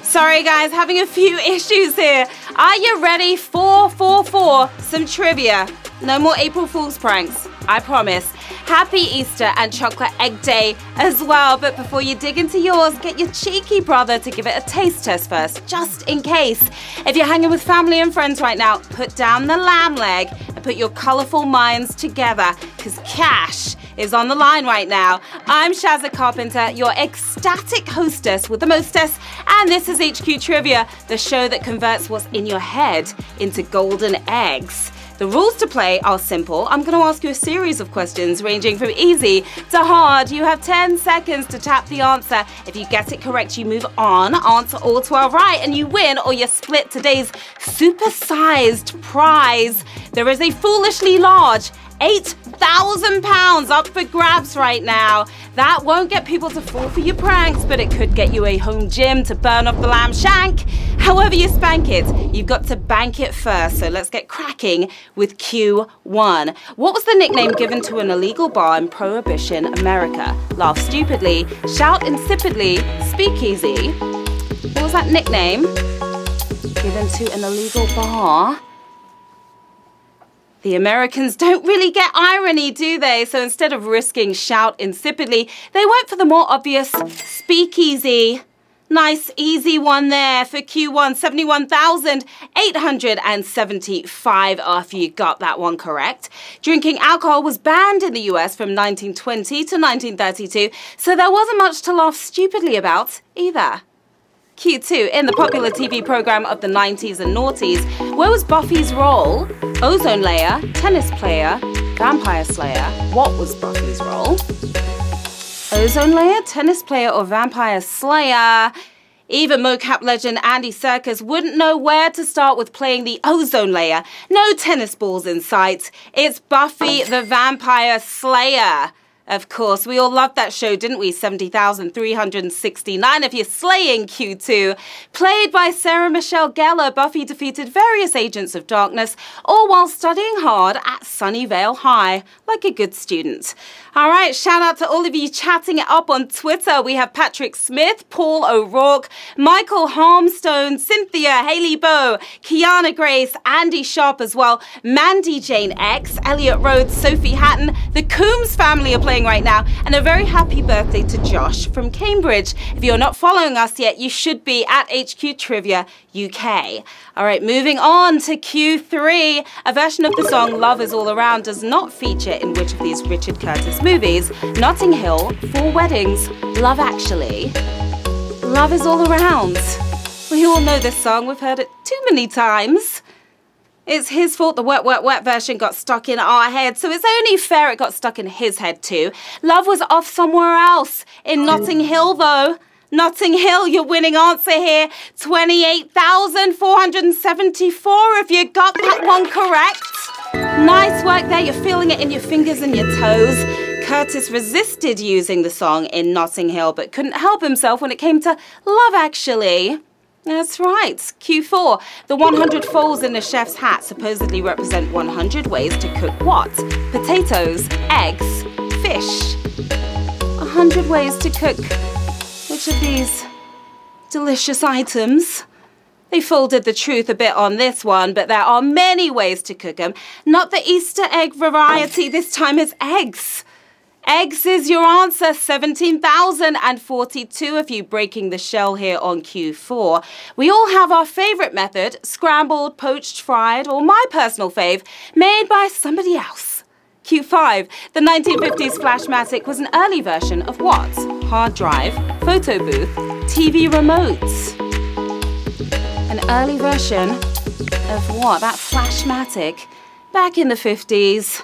Sorry guys, having a few issues here. Are you ready for some trivia? No more April Fool's pranks, I promise. Happy Easter and chocolate egg day as well. But before you dig into yours, get your cheeky brother to give it a taste test first, just in case. If you're hanging with family and friends right now, put down the lamb leg and put your colorful minds together, because cash is on the line right now. I'm Sharon Carpenter, your ecstatic hostess with the mostess, and this is HQ Trivia, the show that converts what's in your head into golden eggs. The rules to play are simple. I'm going to ask you a series of questions ranging from easy to hard. You have 10 seconds to tap the answer. If you get it correct, you move on, answer all 12 right, and you win, or you split today's super-sized prize. There is a foolishly large £8,000 up for grabs right now. That won't get people to fall for your pranks, but it could get you a home gym to burn off the lamb shank. However you spank it, you've got to bank it first. So let's get cracking with Q1. What was the nickname given to an illegal bar in Prohibition America? Laugh stupidly, shout insipidly, speakeasy. What was that nickname given to an illegal bar? The Americans don't really get irony, do they? So instead of risking shout insipidly, they went for the more obvious speakeasy. Nice, easy one there for Q1, 71,875 after you got that one correct. Drinking alcohol was banned in the US from 1920 to 1932, so there wasn't much to laugh stupidly about either. Q2, in the popular TV program of the 90s and noughties, where was Buffy's role? Ozone layer, tennis player, vampire slayer. What was Buffy's role? Ozone layer, tennis player, or vampire slayer? Even mocap legend Andy Serkis wouldn't know where to start with playing the ozone layer. No tennis balls in sight. It's Buffy the Vampire Slayer. Of course, we all loved that show, didn't we? 70,369 if you're slaying Q2. Played by Sarah Michelle Gellar, Buffy defeated various agents of darkness, all while studying hard at Sunnyvale High, like a good student. All right, shout out to all of you chatting it up on Twitter. We have Patrick Smith, Paul O'Rourke, Michael Harmstone, Cynthia, Haley Bow, Kiana Grace, Andy Sharp as well, Mandy Jane X, Elliot Rhodes, Sophie Hatton, the Coombs family are playing right now, and a very happy birthday to Josh from Cambridge. If you're not following us yet, you should be at HQ Trivia UK. All right, moving on to Q3. A version of the song Love Is All Around does not feature in which of these Richard Curtis movies? Notting Hill, Four Weddings, Love Actually. Love Is All Around. We all know this song. We've heard it too many times. It's his fault the wet, wet, wet version got stuck in our head, so it's only fair it got stuck in his head too. Love was off somewhere else. In Notting Hill, though. Notting Hill, your winning answer here. 28,474 if you got that one correct. Nice work there. You're feeling it in your fingers and your toes. Curtis resisted using the song in Notting Hill, but couldn't help himself when it came to Love Actually. That's right. Q4. The 100 folds in the chef's hat supposedly represent 100 ways to cook what? Potatoes, eggs, fish. 100 ways to cook which of these delicious items? They folded the truth a bit on this one, but there are many ways to cook them. Not the Easter egg variety. This time it's eggs. Eggs is your answer, 17,042 of you breaking the shell here on Q4. We all have our favorite method, scrambled, poached, fried, or my personal fave, made by somebody else. Q5, the 1950s Flashmatic was an early version of what? Hard drive, photo booth, TV remote. An early version of what? That Flashmatic back in the 50s.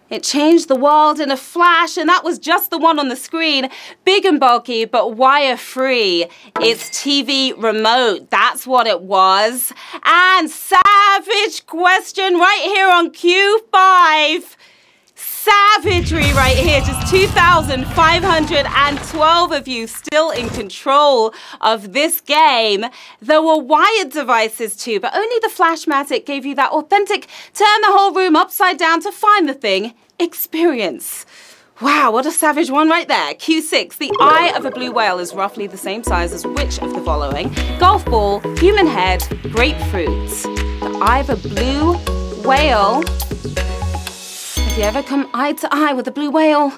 It changed the world in a flash, and that was just the one on the screen. Big and bulky, but wire-free. It's TV remote. That's what it was. And savage question right here on Q5. Savagery right here. Just 2,512 of you still in control of this game. There were wired devices too, but only the Flashmatic gave you that authentic turn the whole room upside down to find the thing experience. Wow, what a savage one right there. Q6, the eye of a blue whale is roughly the same size as which of the following? Golf ball, human head, grapefruit. The eye of a blue whale. Have you ever come eye to eye with a blue whale?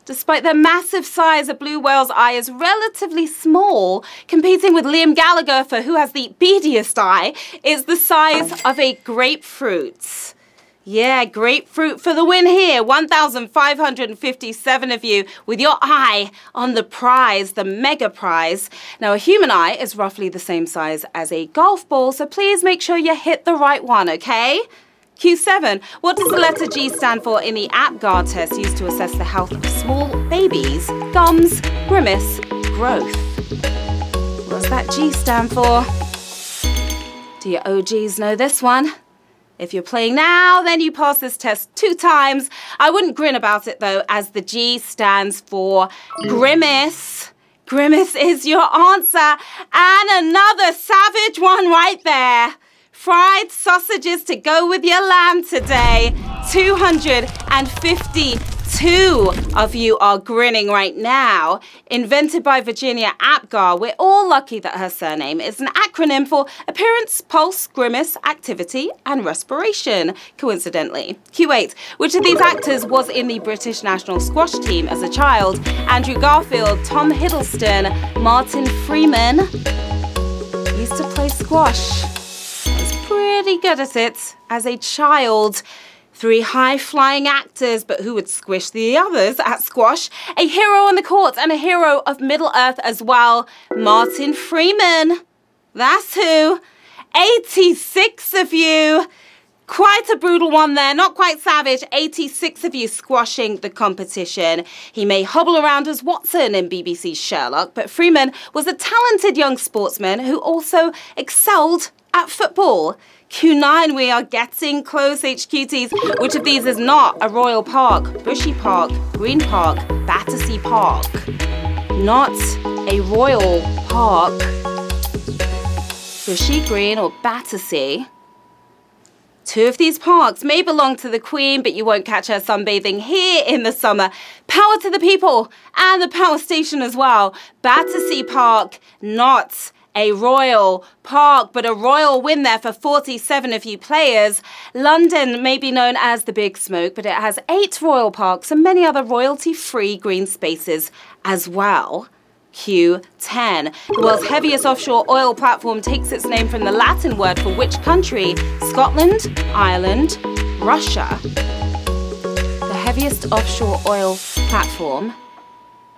Despite their massive size, a blue whale's eye is relatively small, competing with Liam Gallagher for who has the beadiest eye. It's the size of a grapefruit. Yeah, grapefruit for the win here. 1,557 of you with your eye on the prize, the mega prize. Now, a human eye is roughly the same size as a golf ball, so please make sure you hit the right one, okay? Q7, what does the letter G stand for in the APGAR test used to assess the health of small babies? Gums, grimace, growth. What does that G stand for? Do your OGs know this one? If you're playing now, then you pass this test 2 times. I wouldn't grin about it though, as the G stands for grimace. Grimace is your answer. And another savage one right there. Fried sausages to go with your lamb today. 252 of you are grinning right now. Invented by Virginia Apgar, we're all lucky that her surname is an acronym for appearance, pulse, grimace, activity, and respiration, coincidentally. Q8, which of these actors was in the British national squash team as a child? Andrew Garfield, Tom Hiddleston, Martin Freeman. Used to play squash. Pretty good at it as a child. 3 high-flying actors, but who would squish the others at squash? A hero on the court and a hero of Middle-earth as well. Martin Freeman. That's who. 86 of you. Quite a brutal one there, not quite savage. 86 of you squashing the competition. He may hobble around as Watson in BBC's Sherlock, but Freeman was a talented young sportsman who also excelled at football. Q9, we are getting close, HQTs. Which of these is not a royal park? Bushy Park, Green Park, Battersea Park. Not a royal park. Bushy, Green, or Battersea. 2 of these parks may belong to the Queen, but you won't catch her sunbathing here in the summer. Power to the people and the power station as well. Battersea Park, not a royal park, but a royal win there for 47 of you players. London may be known as the Big Smoke, but it has 8 royal parks and many other royalty-free green spaces as well. Q10. The world's heaviest offshore oil platform takes its name from the Latin word for which country? Scotland, Ireland, Russia. The heaviest offshore oil platform.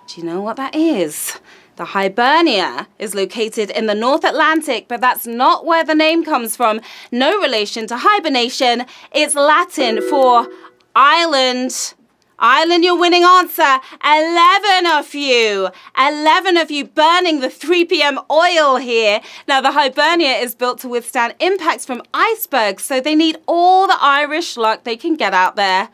Do you know what that is? The Hibernia is located in the North Atlantic, but that's not where the name comes from. No relation to hibernation. It's Latin for island. Island, your winning answer. 11 of you. 11 of you burning the 3 p.m. oil here. Now, the Hibernia is built to withstand impacts from icebergs, so they need all the Irish luck they can get out there.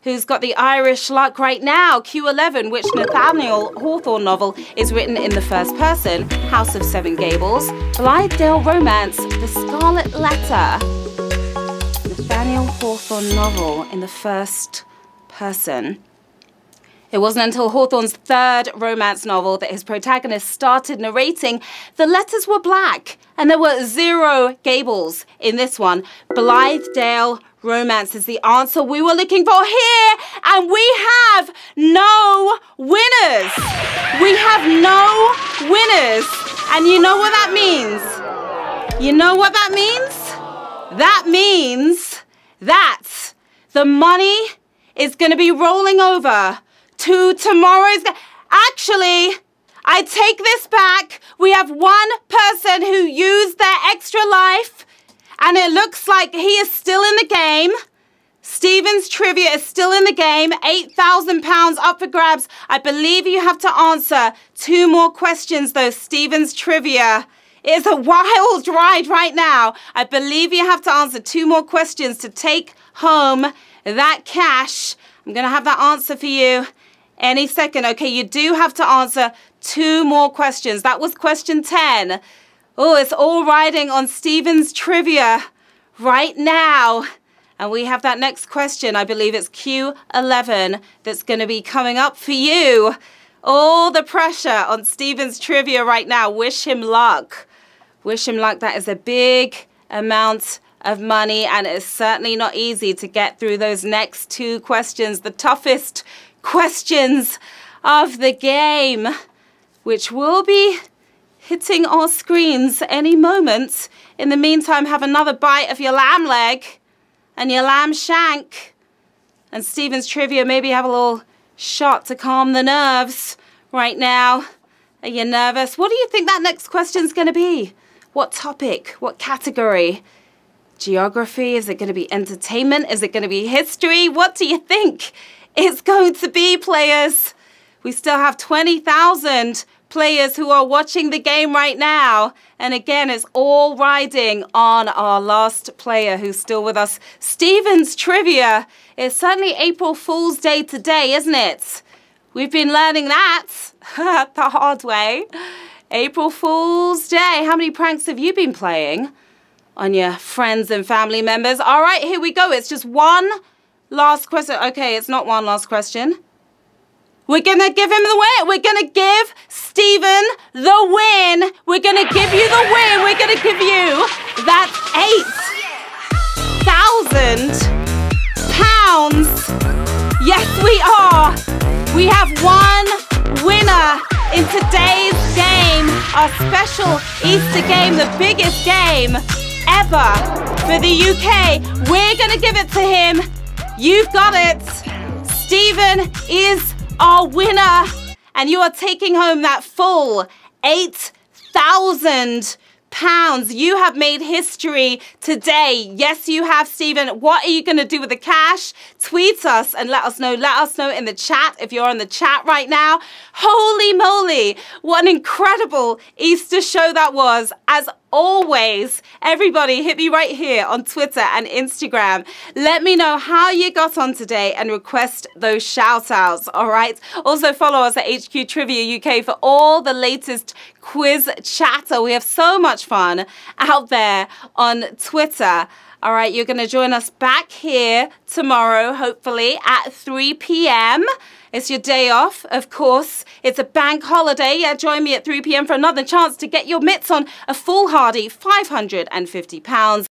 Who's got the Irish luck right now? Q11, which Nathaniel Hawthorne novel is written in the first person? House of Seven Gables, Blithedale Romance, The Scarlet Letter. Nathaniel Hawthorne novel in the first person. It wasn't until Hawthorne's 3rd romance novel that his protagonist started narrating. The letters were black, and there were 0 gables in this one. Blithedale Romance is the answer we were looking for here, and we have no winners. We have no winners, and you know what that means? You know what that means? That means that the money is going to be rolling over to tomorrow's. Actually, I take this back. We have one person who used their extra life, and it looks like he is still in the game. Stephen's trivia is still in the game. £8,000 up for grabs. I believe you have to answer 2 more questions, though. Stephen's trivia is a wild ride right now. I believe you have to answer 2 more questions to take home that cash. I'm going to have that answer for you any second. Okay, you do have to answer 2 more questions. That was question 10. Oh, it's all riding on Stephen's trivia right now. And we have that next question. I believe it's Q11 that's going to be coming up for you. All the pressure on Stephen's trivia right now. Wish him luck. Wish him luck. That is a big amount of money, and it's certainly not easy to get through those next two questions, the toughest questions of the game, which will be hitting our screens any moment. In the meantime, have another bite of your lamb leg and your lamb shank. And Stephen's trivia, maybe have a little shot to calm the nerves right now. Are you nervous? What do you think that next question's going to be? What topic? What category? Geography? Is it going to be entertainment? Is it going to be history? What do you think it's going to be, players? We still have 20,000 players who are watching the game right now. And again, it's all riding on our last player who's still with us. Stephen's trivia. It's certainly April Fool's Day today, isn't it? We've been learning that the hard way. April Fool's Day. How many pranks have you been playing on your friends and family members? All right, here we go. It's just one last question. Okay, it's not one last question. We're going to give him the win. We're going to give Stephen the win. We're going to give you the win. We're going to give you that £8,000. Yes, we are. We have one winner in today's game, our special Easter game, the biggest game ever for the UK. We're going to give it to him. You've got it. Stephen is our winner, and you are taking home that full £8,000. You have made history today. Yes, you have, Stephen. What are you going to do with the cash? Tweet us and let us know. Let us know in the chat if you're on the chat right now. Holy moly, what an incredible Easter show that was. As always, everybody hit me right here on Twitter and Instagram. Let me know how you got on today and request those shout outs, all right? Also follow us at HQ Trivia UK for all the latest quiz chatter. We have so much fun out there on Twitter. All right, you're going to join us back here tomorrow, hopefully, at 3 p.m. It's your day off, of course. It's a bank holiday. Yeah, join me at 3 p.m. for another chance to get your mitts on a foolhardy £550.